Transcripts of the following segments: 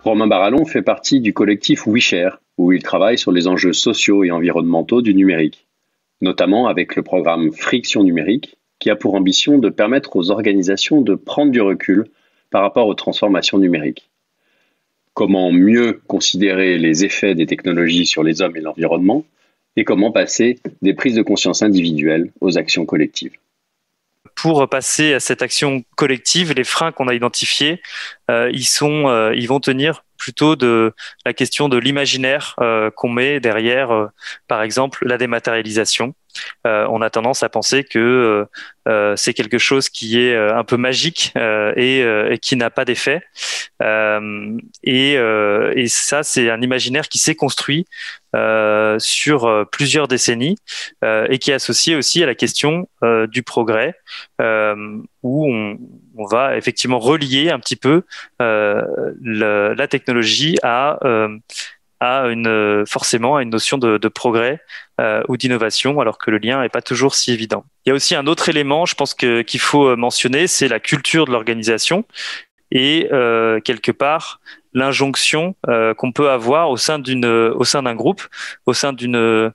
Romain Barallon fait partie du collectif WeShare, où il travaille sur les enjeux sociaux et environnementaux du numérique, notamment avec le programme Friction numérique, qui a pour ambition de permettre aux organisations de prendre du recul par rapport aux transformations numériques. Comment mieux considérer les effets des technologies sur les hommes et l'environnement, et comment passer des prises de conscience individuelles aux actions collectives. Pour passer à cette action collective, les freins qu'on a identifiés, ils vont tenir plutôt de la question de l'imaginaire qu'on met derrière, par exemple, la dématérialisation. On a tendance à penser que c'est quelque chose qui est un peu magique et qui n'a pas d'effet. Et ça, c'est un imaginaire qui s'est construit sur plusieurs décennies et qui est associé aussi à la question du progrès, où on va effectivement relier un petit peu la technologie forcément à une notion de progrès ou d'innovation, alors que le lien n'est pas toujours si évident. Il y a aussi un autre élément, je pense qu'il faut mentionner, c'est la culture de l'organisation et quelque part l'injonction qu'on peut avoir au sein d'un groupe, au sein d'une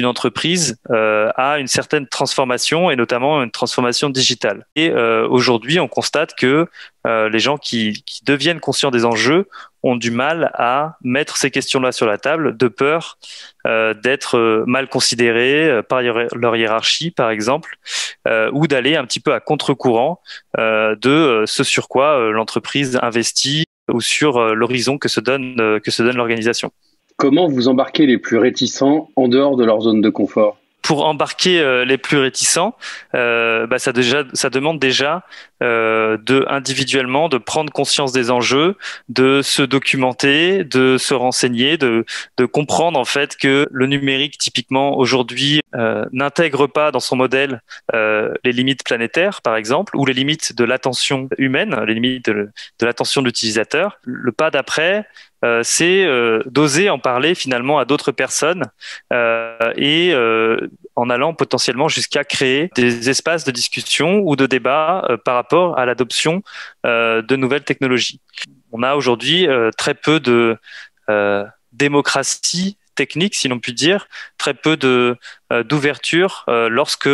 entreprise, à une certaine transformation et notamment une transformation digitale. Et aujourd'hui, on constate que les gens qui deviennent conscients des enjeux ont du mal à mettre ces questions-là sur la table, de peur d'être mal considérés par leur hiérarchie, par exemple, ou d'aller un petit peu à contre-courant de ce sur quoi l'entreprise investit ou sur l'horizon que se donne l'organisation. Comment vous embarquez les plus réticents en dehors de leur zone de confort? Pour embarquer les plus réticents, ça demande déjà individuellement de prendre conscience des enjeux, de se documenter, de se renseigner, de comprendre en fait que le numérique typiquement aujourd'hui n'intègre pas dans son modèle les limites planétaires par exemple, ou les limites de l'attention humaine, les limites de l'attention de l'utilisateur. Le pas d'après, c'est d'oser en parler finalement à d'autres personnes et en allant potentiellement jusqu'à créer des espaces de discussion ou de débat par rapport à l'adoption de nouvelles technologies. On a aujourd'hui très peu de démocratie technique, si l'on peut dire, très peu d'ouverture lorsque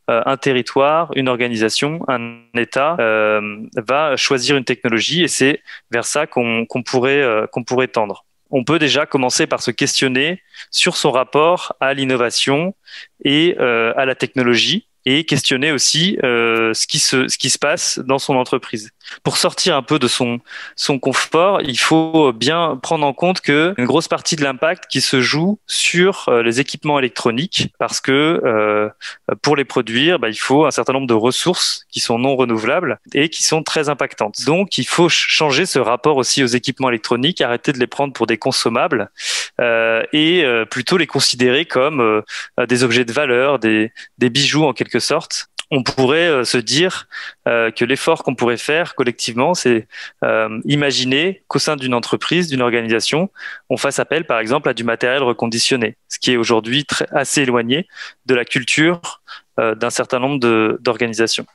un territoire, une organisation, un État va choisir une technologie, et c'est vers ça qu'on pourrait tendre. On peut déjà commencer par se questionner sur son rapport à l'innovation et à la technologie, et questionner aussi ce qui se passe dans son entreprise. Pour sortir un peu de son confort, il faut bien prendre en compte que une grosse partie de l'impact qui se joue sur les équipements électroniques, parce que pour les produire, il faut un certain nombre de ressources qui sont non renouvelables et qui sont très impactantes. Donc, il faut changer ce rapport aussi aux équipements électroniques, arrêter de les prendre pour des consommables et plutôt les considérer comme des objets de valeur, des bijoux en quelque sorte. On pourrait se dire que l'effort qu'on pourrait faire collectivement, c'est imaginer qu'au sein d'une entreprise, d'une organisation, on fasse appel par exemple à du matériel reconditionné, ce qui est aujourd'hui assez éloigné de la culture d'un certain nombre d'organisations.